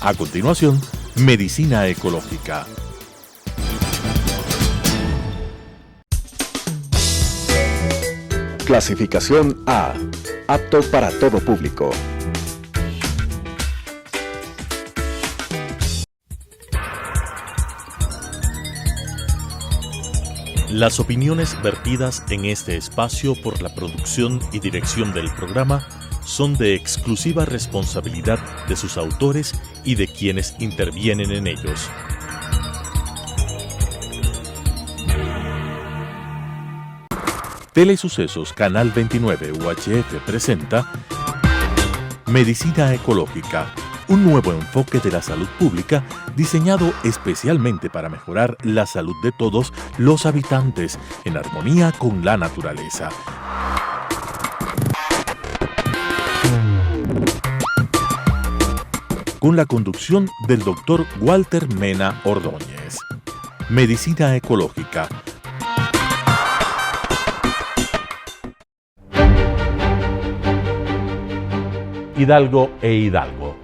A continuación, Medicina Ecológica. Clasificación A. Apto para todo público. Las opiniones vertidas en este espacio por la producción y dirección del programa son de exclusiva responsabilidad de sus autores y de quienes intervienen en ellos. Telesucesos Canal 29 UHF presenta Medicina Ecológica, un nuevo enfoque de la salud pública diseñado especialmente para mejorar la salud de todos los habitantes en armonía con la naturaleza. Con la conducción del Dr. Walter Mena Ordóñez. Medicina Ecológica. Hidalgo e Hidalgo.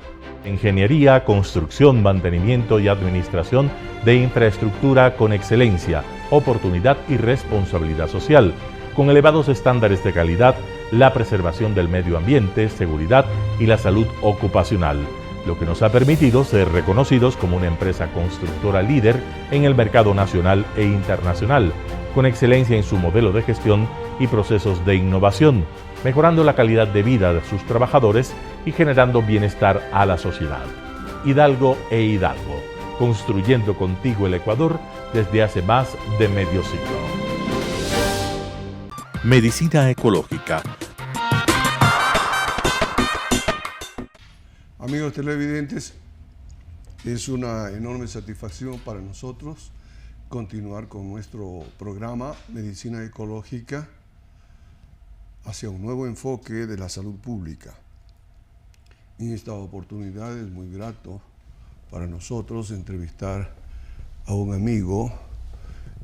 Ingeniería, construcción, mantenimiento y administración de infraestructura con excelencia, oportunidad y responsabilidad social, con elevados estándares de calidad, la preservación del medio ambiente, seguridad y la salud ocupacional, lo que nos ha permitido ser reconocidos como una empresa constructora líder en el mercado nacional e internacional, con excelencia en su modelo de gestión y procesos de innovación, mejorando la calidad de vida de sus trabajadores y generando bienestar a la sociedad. Hidalgo e Hidalgo, construyendo contigo el Ecuador desde hace más de medio siglo. Medicina Ecológica. Amigos televidentes, es una enorme satisfacción para nosotros continuar con nuestro programa Medicina Ecológica hacia un nuevo enfoque de la salud pública. En esta oportunidad es muy grato para nosotros entrevistar a un amigo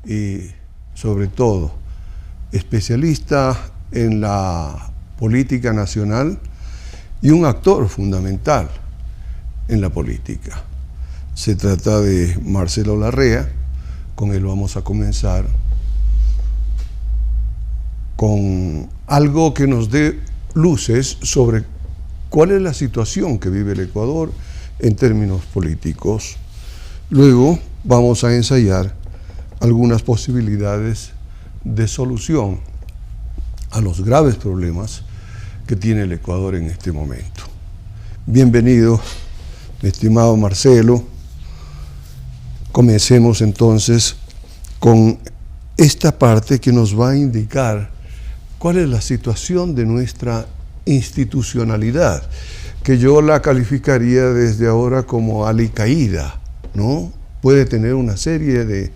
y sobre todo especialista en la política nacional y un actor fundamental en la política. Se trata de Marcelo Larrea. Con él vamos a comenzar con algo que nos dé luces sobre cuál es la situación que vive el Ecuador en términos políticos. Luego vamos a ensayar algunas posibilidades de solución a los graves problemas que tiene el Ecuador en este momento. Bienvenido, mi estimado Marcelo. Comencemos entonces con esta parte que nos va a indicar cuál es la situación de nuestra institucionalidad, que yo la calificaría desde ahora como alicaída, ¿no? Puede tener una serie de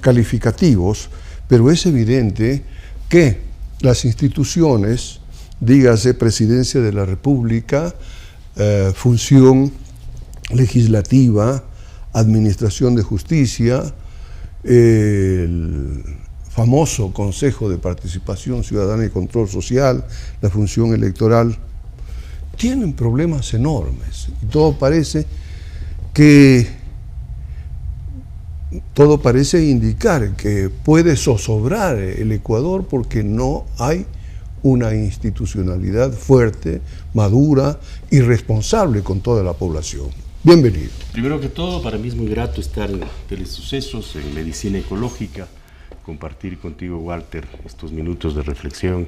calificativos, pero es evidente que las instituciones, dígase Presidencia de la República, función legislativa, Administración de Justicia, el famoso Consejo de Participación Ciudadana y Control Social, la función electoral, tienen problemas enormes. Y todo parece indicar que puede zozobrar el Ecuador porque no hay una institucionalidad fuerte, madura y responsable con toda la población. Bienvenido. Primero que todo, para mí es muy grato estar en Telesucesos, en Medicina Ecológica, compartir contigo, Walter, estos minutos de reflexión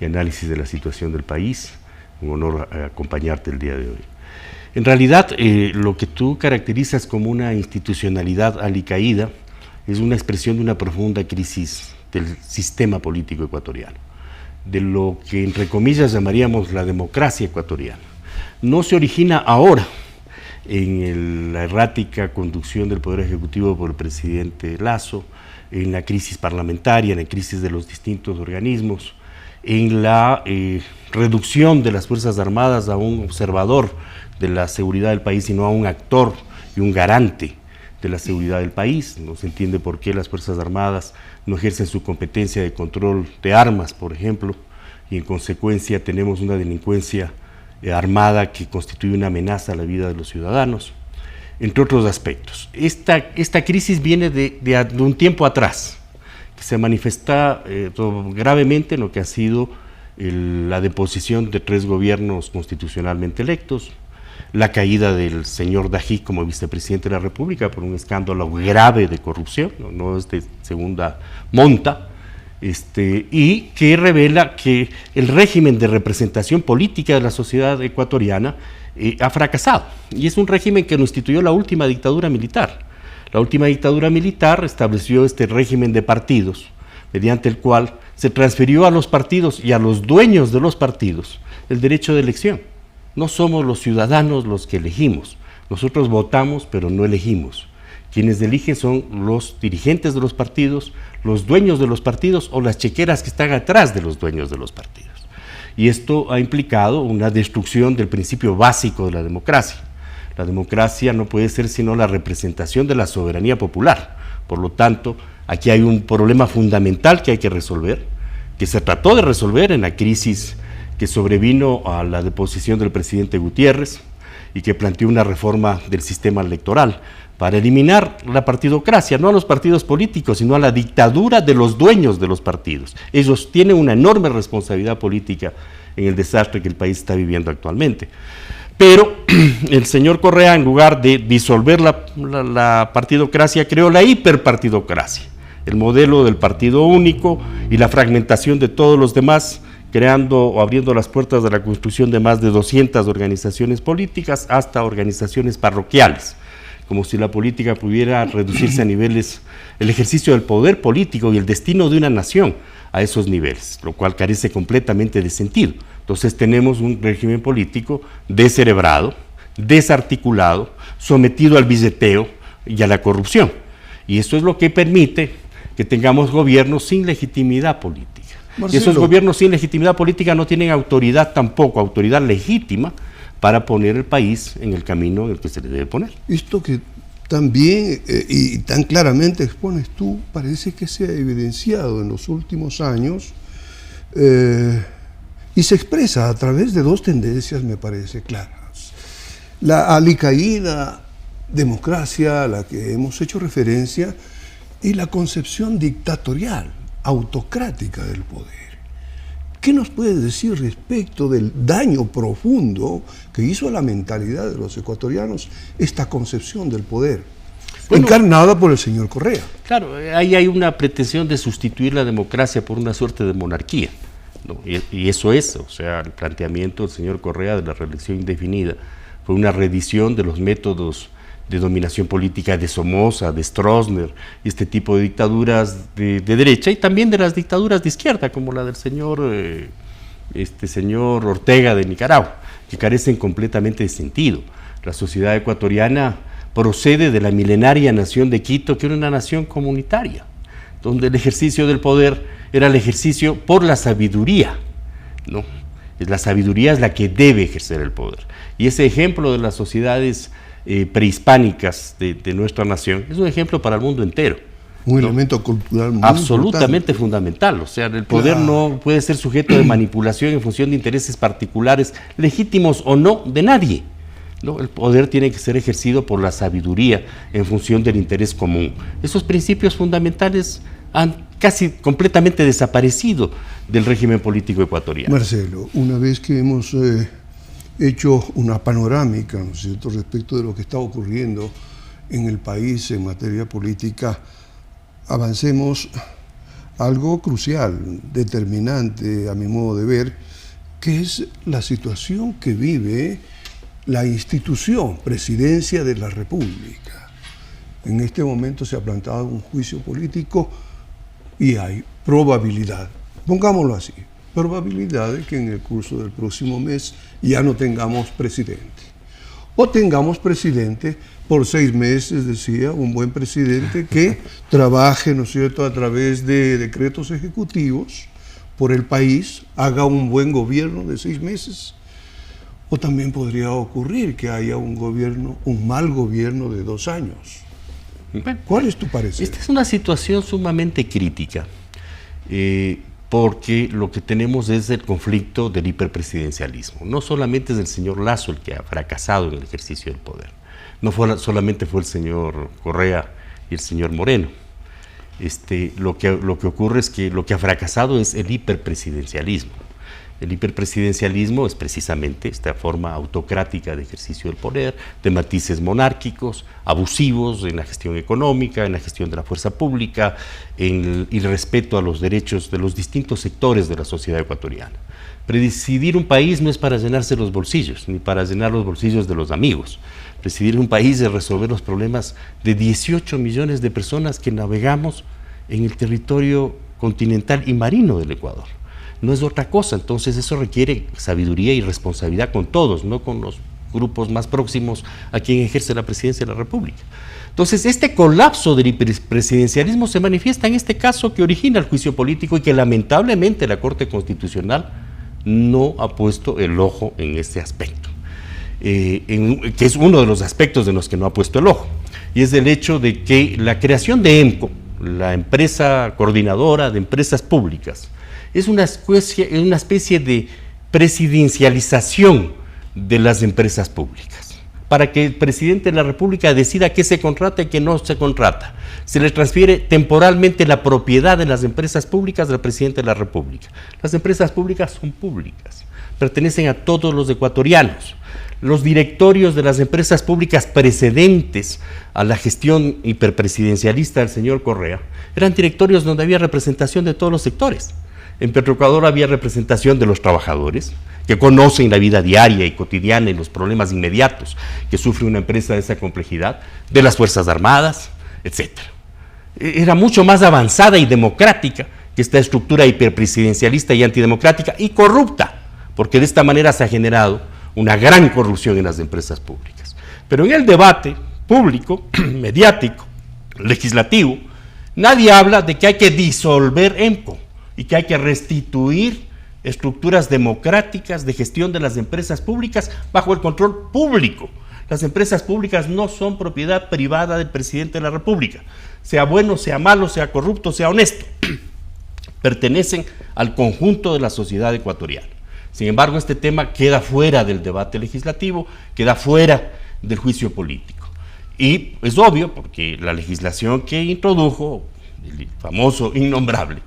y análisis de la situación del país. Un honor acompañarte el día de hoy. En realidad, lo que tú caracterizas como una institucionalidad alicaída es una expresión de una profunda crisis del sistema político ecuatoriano, de lo que entre comillas llamaríamos la democracia ecuatoriana. No se origina ahora en la errática conducción del Poder Ejecutivo por el presidente Lasso, en la crisis parlamentaria, en la crisis de los distintos organismos, en la reducción de las Fuerzas Armadas a un observador de la seguridad del país, sino a un actor y un garante de la seguridad del país. No se entiende por qué las Fuerzas Armadas no ejercen su competencia de control de armas, por ejemplo, y en consecuencia tenemos una delincuencia armada que constituye una amenaza a la vida de los ciudadanos, entre otros aspectos. Esta crisis viene de un tiempo atrás, que se manifiesta gravemente en lo que ha sido la deposición de 3 gobiernos constitucionalmente electos, la caída del señor Dají como vicepresidente de la República por un escándalo grave de corrupción, no es de segunda monta, y que revela que el régimen de representación política de la sociedad ecuatoriana ha fracasado, y es un régimen que lo instituyó la última dictadura militar. La última dictadura militar estableció este régimen de partidos, mediante el cual se transfirió a los partidos y a los dueños de los partidos el derecho de elección. No somos los ciudadanos los que elegimos, nosotros votamos pero no elegimos. Quienes eligen son los dirigentes de los partidos, los dueños de los partidos o las chequeras que están atrás de los dueños de los partidos. Y esto ha implicado una destrucción del principio básico de la democracia. La democracia no puede ser sino la representación de la soberanía popular. Por lo tanto, aquí hay un problema fundamental que hay que resolver, que se trató de resolver en la crisis que sobrevino a la deposición del presidente Gutiérrez y que planteó una reforma del sistema electoral para eliminar la partidocracia, no a los partidos políticos, sino a la dictadura de los dueños de los partidos. Ellos tienen una enorme responsabilidad política en el desastre que el país está viviendo actualmente. Pero el señor Correa, en lugar de disolver la partidocracia, creó la hiperpartidocracia, el modelo del partido único y la fragmentación de todos los demás, creando o abriendo las puertas de la construcción de más de 200 organizaciones políticas hasta organizaciones parroquiales, como si la política pudiera reducirse a niveles, el ejercicio del poder político y el destino de una nación a esos niveles, lo cual carece completamente de sentido. Entonces tenemos un régimen político descerebrado, desarticulado, sometido al billeteo y a la corrupción. Y esto es lo que permite que tengamos gobiernos sin legitimidad política. Marcelo, y esos gobiernos sin legitimidad política no tienen autoridad tampoco, autoridad legítima para poner el país en el camino en el que se le debe poner. Esto que tan bien y tan claramente expones tú, parece que se ha evidenciado en los últimos años y se expresa a través de 2 tendencias, me parece, claras. La alicaída democracia a la que hemos hecho referencia y la concepción dictatorial, autocrática del poder. ¿Qué nos puedes decir respecto del daño profundo que hizo a la mentalidad de los ecuatorianos esta concepción del poder, encarnada por el señor Correa? Claro, ahí hay una pretensión de sustituir la democracia por una suerte de monarquía, ¿no? Y eso es, o sea, el planteamiento del señor Correa de la reelección indefinida fue una reedición de los métodos de dominación política de Somoza, de Stroessner, y este tipo de dictaduras de derecha, y también de las dictaduras de izquierda, como la del señor Ortega de Nicaragua, que carecen completamente de sentido. La sociedad ecuatoriana procede de la milenaria nación de Quito, que era una nación comunitaria, donde el ejercicio del poder era el ejercicio por la sabiduría, ¿no? La sabiduría es la que debe ejercer el poder. Y ese ejemplo de las sociedades prehispánicas de nuestra nación es un ejemplo para el mundo entero. Un elemento cultural muy absolutamente fundamental. O sea, el poder no puede ser sujeto de manipulación en función de intereses particulares, legítimos o no, de nadie, ¿no? El poder tiene que ser ejercido por la sabiduría en función del interés común. Esos principios fundamentales han casi completamente desaparecido del régimen político ecuatoriano. Marcelo, una vez que hemos hecho una panorámica, ¿no es cierto?, respecto de lo que está ocurriendo en el país en materia política, avancemos a algo crucial, determinante a mi modo de ver, que es la situación que vive la institución Presidencia de la República. En este momento se ha planteado un juicio político y hay probabilidad, pongámoslo así, probabilidad de que en el curso del próximo mes ya no tengamos presidente. O tengamos presidente por 6 meses, decía, un buen presidente que trabaje, ¿no es cierto?, a través de decretos ejecutivos por el país, haga un buen gobierno de 6 meses. O también podría ocurrir que haya un mal gobierno de 2 años. ¿Cuál es tu parecer? Esta es una situación sumamente crítica. porque lo que tenemos es el conflicto del hiperpresidencialismo. No solamente es el señor Lasso el que ha fracasado en el ejercicio del poder, no solamente fue el señor Correa y el señor Moreno. Lo que ocurre es que lo que ha fracasado es el hiperpresidencialismo. El hiperpresidencialismo es precisamente esta forma autocrática de ejercicio del poder, de matices monárquicos, abusivos en la gestión económica, en la gestión de la fuerza pública, en el respeto a los derechos de los distintos sectores de la sociedad ecuatoriana. Presidir un país no es para llenarse los bolsillos, ni para llenar los bolsillos de los amigos. Presidir un país es resolver los problemas de 18 millones de personas que navegamos en el territorio continental y marino del Ecuador. No es otra cosa, entonces eso requiere sabiduría y responsabilidad con todos, no con los grupos más próximos a quien ejerce la presidencia de la República. Entonces, este colapso del hiperpresidencialismo se manifiesta en este caso que origina el juicio político y que lamentablemente la Corte Constitucional no ha puesto el ojo en este aspecto, que es uno de los aspectos de los que no ha puesto el ojo, y es el hecho de que la creación de EMCO, la empresa coordinadora de empresas públicas, es una especie de presidencialización de las empresas públicas, para que el presidente de la República decida qué se contrata y qué no se contrata. Se le transfiere temporalmente la propiedad de las empresas públicas al presidente de la República. Las empresas públicas son públicas, pertenecen a todos los ecuatorianos. Los directorios de las empresas públicas precedentes a la gestión hiperpresidencialista del señor Correa eran directorios donde había representación de todos los sectores. En Petroecuador había representación de los trabajadores, que conocen la vida diaria y cotidiana y los problemas inmediatos que sufre una empresa de esa complejidad, de las Fuerzas Armadas, etc. Era mucho más avanzada y democrática que esta estructura hiperpresidencialista y antidemocrática y corrupta, porque de esta manera se ha generado una gran corrupción en las empresas públicas. Pero en el debate público, mediático, legislativo, nadie habla de que hay que disolver EMCO y que hay que restituir estructuras democráticas de gestión de las empresas públicas bajo el control público. Las empresas públicas no son propiedad privada del presidente de la República, sea bueno, sea malo, sea corrupto, sea honesto. Pertenecen al conjunto de la sociedad ecuatoriana. Sin embargo, este tema queda fuera del debate legislativo, queda fuera del juicio político. Y es obvio, porque la legislación que introdujo, el famoso innombrable,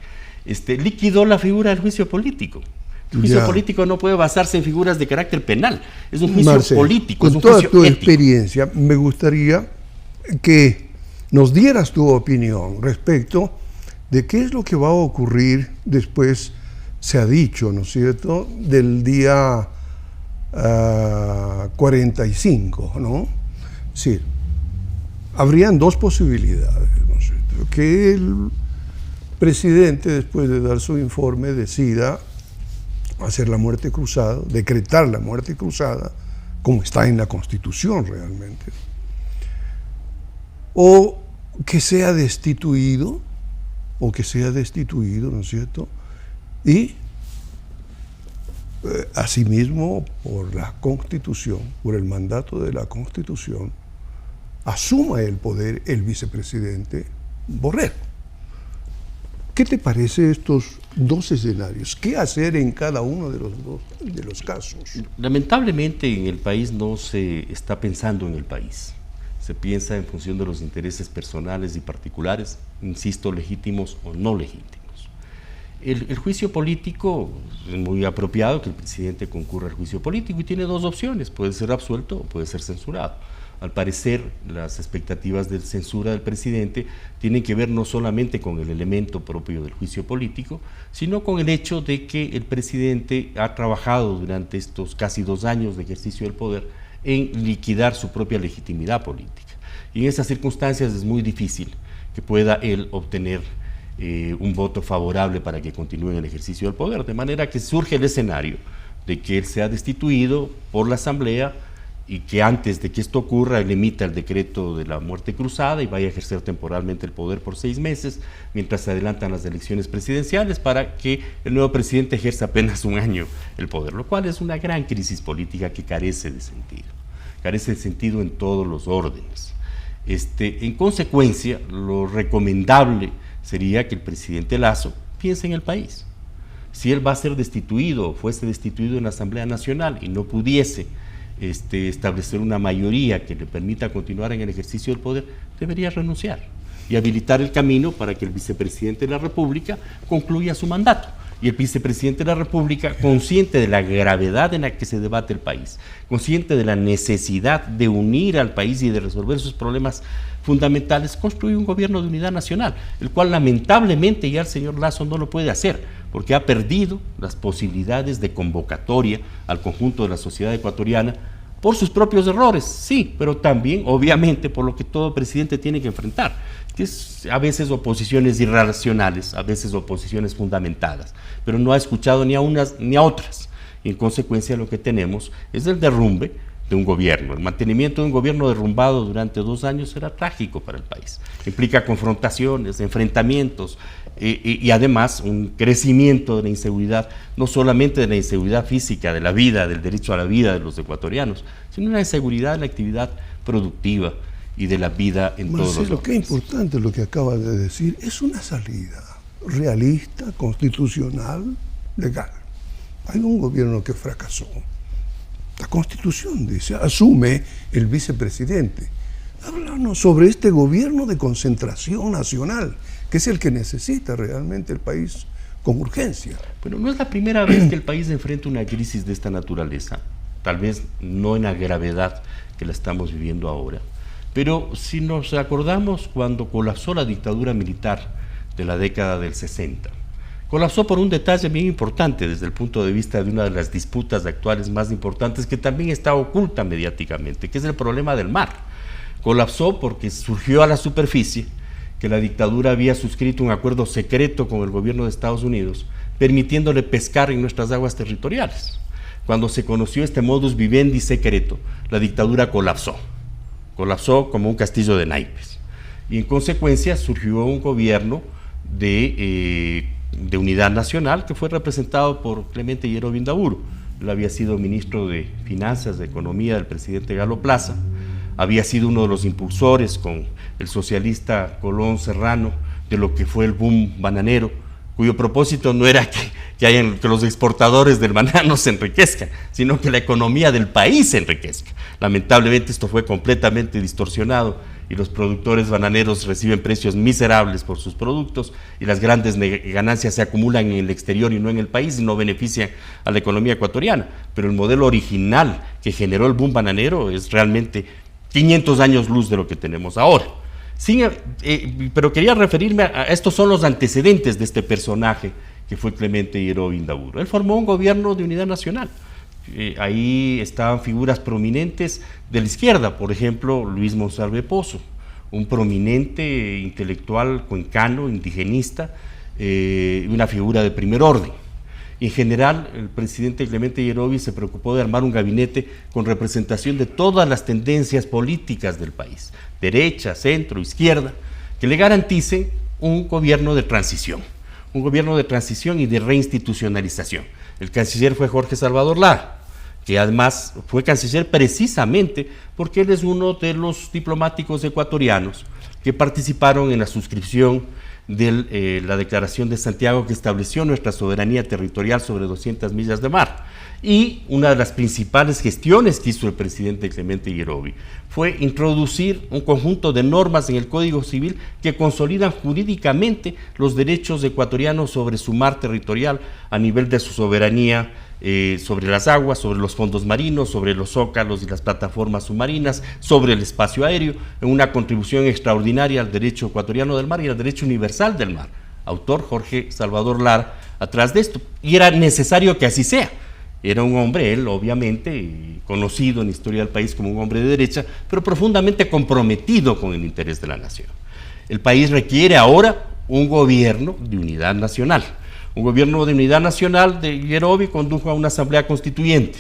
liquidó la figura del juicio político. El juicio político no puede basarse en figuras de carácter penal, es un juicio político, es un juicio ético. Con toda tu experiencia, me gustaría que nos dieras tu opinión respecto de qué es lo que va a ocurrir después, se ha dicho, ¿no es cierto?, del día 45, ¿no? Sí, habrían dos posibilidades, ¿no es cierto?, que el presidente, después de dar su informe, decida hacer la muerte cruzada, decretar la muerte cruzada, como está en la Constitución realmente, o que sea destituido, ¿no es cierto?, y asimismo por la Constitución, por el mandato de la Constitución, asuma el poder el vicepresidente Borrell. ¿Qué te parece estos dos escenarios? ¿Qué hacer en cada uno de los casos? Lamentablemente en el país no se está pensando en el país. Se piensa en función de los intereses personales y particulares, insisto, legítimos o no legítimos. El juicio político es muy apropiado que el presidente concurra al juicio político y tiene dos opciones, puede ser absuelto o puede ser censurado. Al parecer, las expectativas de censura del presidente tienen que ver no solamente con el elemento propio del juicio político, sino con el hecho de que el presidente ha trabajado durante estos casi 2 años de ejercicio del poder en liquidar su propia legitimidad política. Y en esas circunstancias es muy difícil que pueda él obtener un voto favorable para que continúe en el ejercicio del poder, de manera que surge el escenario de que él sea destituido por la Asamblea y que antes de que esto ocurra él emita el decreto de la muerte cruzada y vaya a ejercer temporalmente el poder por 6 meses, mientras se adelantan las elecciones presidenciales para que el nuevo presidente ejerza apenas 1 año el poder, lo cual es una gran crisis política que carece de sentido en todos los órdenes. En consecuencia, lo recomendable sería que el presidente Lasso piense en el país, si él va a ser destituido o fuese destituido en la Asamblea Nacional y no pudiese establecer una mayoría que le permita continuar en el ejercicio del poder, debería renunciar y habilitar el camino para que el vicepresidente de la República concluya su mandato. Y el vicepresidente de la República, consciente de la gravedad en la que se debate el país, consciente de la necesidad de unir al país y de resolver sus problemas fundamentales, construye un gobierno de unidad nacional, el cual lamentablemente ya el señor Lasso no lo puede hacer, porque ha perdido las posibilidades de convocatoria al conjunto de la sociedad ecuatoriana por sus propios errores, sí, pero también, obviamente, por lo que todo presidente tiene que enfrentar, que es a veces oposiciones irracionales, a veces oposiciones fundamentadas, pero no ha escuchado ni a unas ni a otras, y en consecuencia lo que tenemos es el derrumbe de un gobierno. El mantenimiento de un gobierno derrumbado durante 2 años será trágico para el país. Implica confrontaciones, enfrentamientos y además un crecimiento de la inseguridad, no solamente de la inseguridad física, de la vida, del derecho a la vida de los ecuatorianos, sino una inseguridad de la actividad productiva y de la vida en todos los Marcelo, qué importante lo que acaba de decir. Es una salida realista, constitucional, legal. Hay un gobierno que fracasó. La Constitución dice, asume el vicepresidente. Háblanos sobre este gobierno de concentración nacional, que es el que necesita realmente el país con urgencia. Bueno, no es la primera vez que el país enfrenta una crisis de esta naturaleza, tal vez no en la gravedad que la estamos viviendo ahora, pero si nos acordamos cuando colapsó la dictadura militar de la década del 60, colapsó por un detalle bien importante desde el punto de vista de una de las disputas actuales más importantes que también está oculta mediáticamente, que es el problema del mar. Colapsó porque surgió a la superficie que la dictadura había suscrito un acuerdo secreto con el gobierno de Estados Unidos, permitiéndole pescar en nuestras aguas territoriales. Cuando se conoció este modus vivendi secreto, la dictadura colapsó como un castillo de naipes. Y en consecuencia surgió un gobierno de unidad nacional que fue representado por Clemente Llero Vindaburo. Él había sido ministro de Finanzas, de Economía del presidente Galo Plaza, había sido uno de los impulsores con el socialista Colón Serrano de lo que fue el boom bananero, cuyo propósito no era que los exportadores del banano se enriquezcan, sino que la economía del país se enriquezca. Lamentablemente esto fue completamente distorsionado y los productores bananeros reciben precios miserables por sus productos y las grandes ganancias se acumulan en el exterior y no en el país y no benefician a la economía ecuatoriana. Pero el modelo original que generó el boom bananero es realmente 500 años luz de lo que tenemos ahora. Pero quería referirme a estos son los antecedentes de este personaje que fue Clemente Llero Vindaburo. Él formó un gobierno de unidad nacional. Ahí estaban figuras prominentes de la izquierda, por ejemplo, Luis Monsalve Pozo, un prominente intelectual cuencano, indigenista, una figura de primer orden. En general, el presidente Clemente Llero se preocupó de armar un gabinete con representación de todas las tendencias políticas del país, derecha, centro, izquierda, que le garanticen un gobierno de transición y de reinstitucionalización. El canciller fue Jorge Salvador Lara, que además fue canciller precisamente porque él es uno de los diplomáticos ecuatorianos que participaron en la suscripción de la Declaración de Santiago que estableció nuestra soberanía territorial sobre 200 millas de mar. Y una de las principales gestiones que hizo el presidente Clemente Llero fue introducir un conjunto de normas en el Código Civil que consolidan jurídicamente los derechos ecuatorianos sobre su mar territorial a nivel de su soberanía sobre las aguas, sobre los fondos marinos, sobre los zócalos y las plataformas submarinas, sobre el espacio aéreo, en una contribución extraordinaria al derecho ecuatoriano del mar y al derecho universal del mar. Autor Jorge Salvador Lara atrás de esto. Y era necesario que así sea. Era un hombre, él obviamente, conocido en la historia del país como un hombre de derecha, pero profundamente comprometido con el interés de la nación. El país requiere ahora un gobierno de unidad nacional. Un gobierno de unidad nacional de Llero condujo a una asamblea constituyente.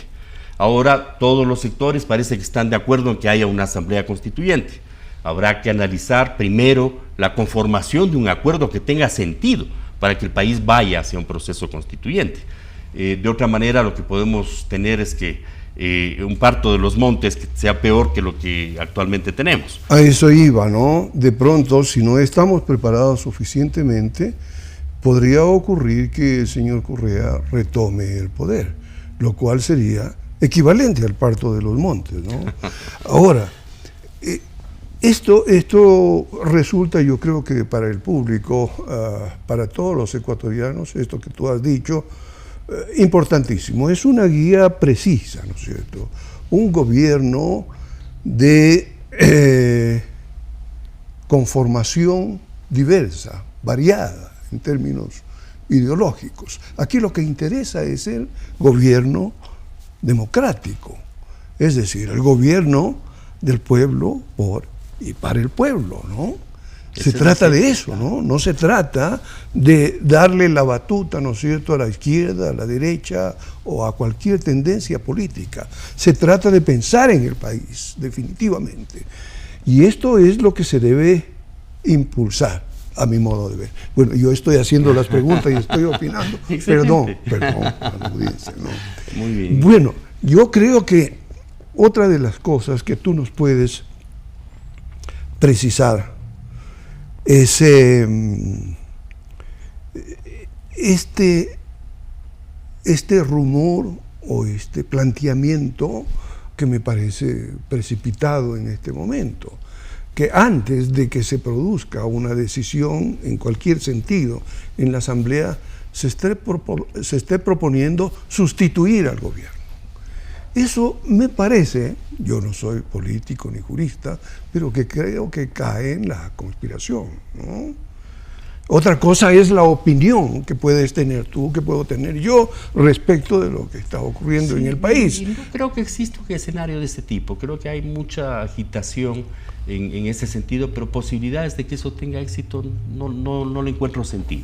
Ahora todos los sectores parece que están de acuerdo en que haya una asamblea constituyente. Habrá que analizar primero la conformación de un acuerdo que tenga sentido para que el país vaya hacia un proceso constituyente. De otra manera, lo que podemos tener es que un parto de los montes que sea peor que lo que actualmente tenemos. A eso iba, ¿no? De pronto, si no estamos preparados suficientemente, podría ocurrir que el señor Correa retome el poder, lo cual sería equivalente al parto de los montes, ¿no? Ahora, esto resulta, yo creo que para el público, para todos los ecuatorianos, esto que tú has dicho, importantísimo. Es una guía precisa, ¿no es cierto? Un gobierno de conformación diversa, variada en términos ideológicos. Aquí lo que interesa es el gobierno democrático, es decir, el gobierno del pueblo por y para el pueblo, ¿no? Se trata de eso, ¿no? No se trata de darle la batuta, ¿no es cierto?, a la izquierda, a la derecha o a cualquier tendencia política. Se trata de pensar en el país, definitivamente. Y esto es lo que se debe impulsar, a mi modo de ver. Bueno, yo estoy haciendo las preguntas y estoy opinando. Perdón a la audiencia, ¿no? Muy bien. Bueno, yo creo que otra de las cosas que tú nos puedes precisar es este rumor o este planteamiento que me parece precipitado en este momento, que antes de que se produzca una decisión en cualquier sentido en la Asamblea se esté proponiendo sustituir al gobierno. Eso me parece, yo no soy político ni jurista, pero que creo que cae en la conspiración, ¿no? Otra cosa es la opinión que puedes tener tú, que puedo tener yo, respecto de lo que está ocurriendo en el país. Y no creo que exista un escenario de este tipo. Creo que hay mucha agitación en ese sentido, pero posibilidades de que eso tenga éxito no le encuentro sentido.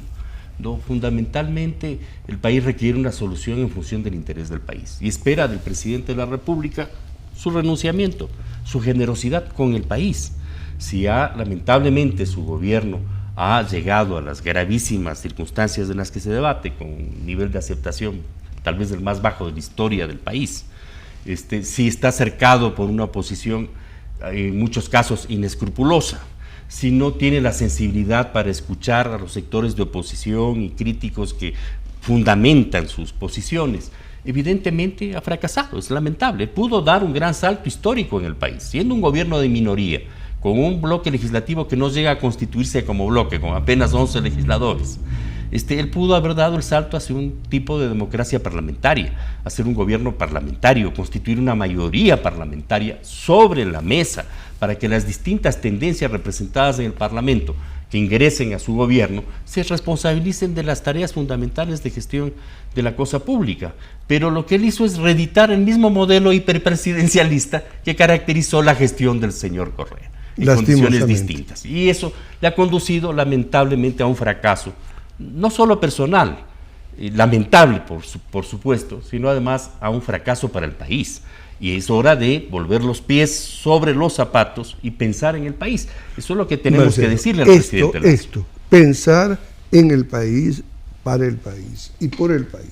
No, fundamentalmente el país requiere una solución en función del interés del país y espera del presidente de la República su renunciamiento, su generosidad con el país. Si lamentablemente su gobierno ha llegado a las gravísimas circunstancias en las que se debate, con un nivel de aceptación tal vez el más bajo de la historia del país, si está cercado por una oposición en muchos casos inescrupulosa, si no tiene la sensibilidad para escuchar a los sectores de oposición y críticos que fundamentan sus posiciones, evidentemente ha fracasado, es lamentable. Pudo dar un gran salto histórico en el país, siendo un gobierno de minoría, con un bloque legislativo que no llega a constituirse como bloque, con apenas 11 legisladores. Él pudo haber dado el salto hacia un tipo de democracia parlamentaria, hacer un gobierno parlamentario, constituir una mayoría parlamentaria sobre la mesa para que las distintas tendencias representadas en el Parlamento que ingresen a su gobierno se responsabilicen de las tareas fundamentales de gestión de la cosa pública. Pero lo que él hizo es reeditar el mismo modelo hiperpresidencialista que caracterizó la gestión del señor Correa, en condiciones distintas. Y eso le ha conducido lamentablemente a un fracaso, no solo personal, lamentable por supuesto, sino además a un fracaso para el país. Y es hora de volver los pies sobre los zapatos y pensar en el país. Eso es lo que tenemos que decirle al presidente Lazo. Pensar en el país, para el país y por el país.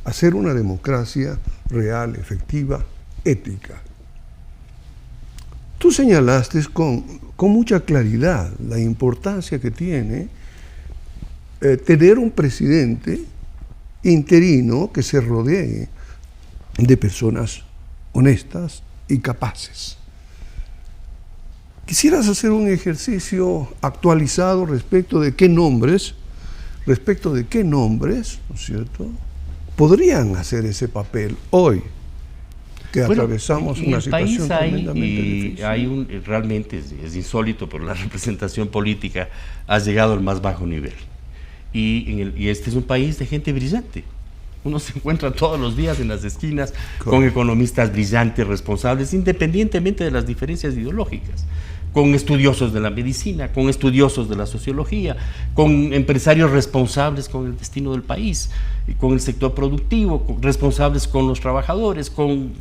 Hacer una democracia real, efectiva, ética. Tú señalaste con mucha claridad la importancia que tiene tener un presidente interino que se rodee de personas honestas y capaces. Quisieras hacer un ejercicio actualizado respecto de qué nombres, ¿no es cierto?, podrían hacer ese papel hoy, que atravesamos una situación tremendamente difícil. Realmente es insólito, pero la representación política ha llegado al más bajo nivel. Y este es un país de gente brillante. Uno se encuentra todos los días en las esquinas con economistas brillantes, responsables, independientemente de las diferencias ideológicas, con estudiosos de la medicina, con estudiosos de la sociología, con empresarios responsables con el destino del país, con el sector productivo, responsables con los trabajadores, con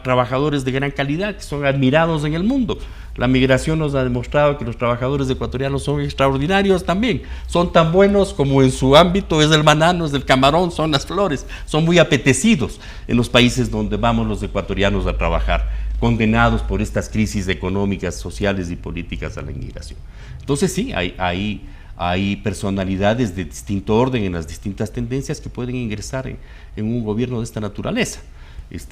trabajadores de gran calidad que son admirados en el mundo. La migración nos ha demostrado que los trabajadores ecuatorianos son extraordinarios también, son tan buenos como en su ámbito es el banano, es el camarón, son las flores, son muy apetecidos en los países donde vamos los ecuatorianos a trabajar, condenados por estas crisis económicas, sociales y políticas a la inmigración. Entonces sí, hay hay personalidades de distinto orden en las distintas tendencias que pueden ingresar en un gobierno de esta naturaleza.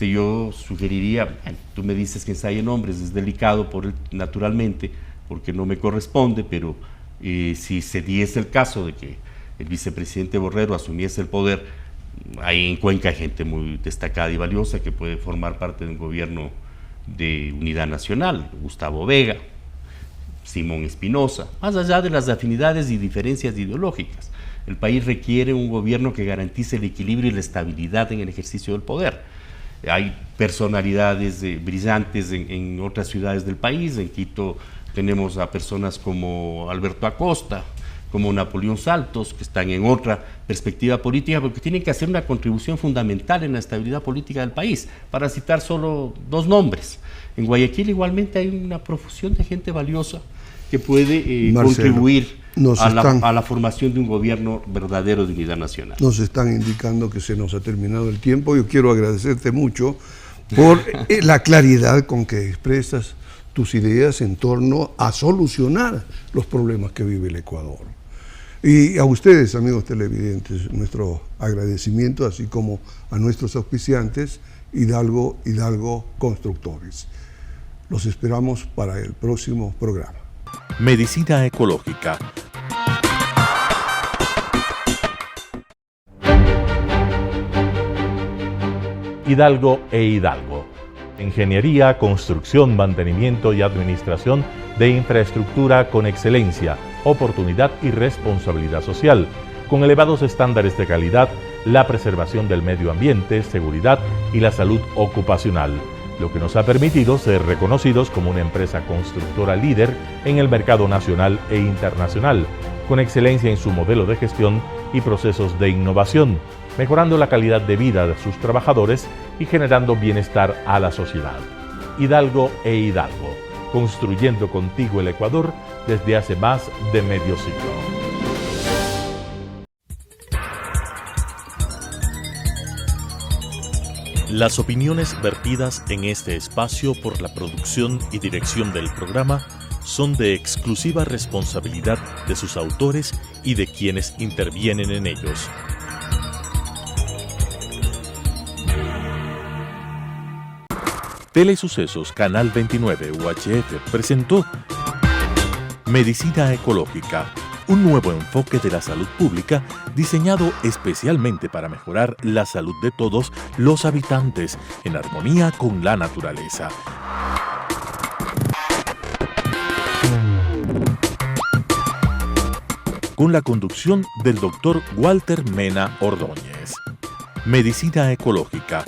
Yo sugeriría, tú me dices que ensaye nombres, es delicado naturalmente, porque no me corresponde, pero si se diese el caso de que el vicepresidente Borrero asumiese el poder, ahí en Cuenca hay gente muy destacada y valiosa que puede formar parte de un gobierno de unidad nacional, Gustavo Vega, Simón Espinosa, más allá de las afinidades y diferencias ideológicas. El país requiere un gobierno que garantice el equilibrio y la estabilidad en el ejercicio del poder. Hay personalidades brillantes en otras ciudades del país. En Quito tenemos a personas como Alberto Acosta, como Napoleón Saltos, que están en otra perspectiva política, porque tienen que hacer una contribución fundamental en la estabilidad política del país. Para citar solo 2 nombres. En Guayaquil igualmente hay una profusión de gente valiosa que puede contribuir a la formación de un gobierno verdadero de unidad nacional. Nos están indicando que se nos ha terminado el tiempo. Yo quiero agradecerte mucho por la claridad con que expresas tus ideas en torno a solucionar los problemas que vive el Ecuador. Y a ustedes, amigos televidentes, nuestro agradecimiento, así como a nuestros auspiciantes, Hidalgo Constructores. Los esperamos para el próximo programa. Medicina ecológica. Hidalgo e Hidalgo. Ingeniería, construcción, mantenimiento y administración de infraestructura con excelencia, oportunidad y responsabilidad social, con elevados estándares de calidad, la preservación del medio ambiente, seguridad y la salud ocupacional, lo que nos ha permitido ser reconocidos como una empresa constructora líder en el mercado nacional e internacional, con excelencia en su modelo de gestión y procesos de innovación, mejorando la calidad de vida de sus trabajadores y generando bienestar a la sociedad. Hidalgo e Hidalgo, construyendo contigo el Ecuador desde hace más de medio siglo. Las opiniones vertidas en este espacio por la producción y dirección del programa son de exclusiva responsabilidad de sus autores y de quienes intervienen en ellos. Telesucesos Canal 29 UHF presentó Medicina Ecológica, un nuevo enfoque de la salud pública diseñado especialmente para mejorar la salud de todos los habitantes en armonía con la naturaleza. Con la conducción del Dr. Walter Mena Ordóñez. Medicina Ecológica,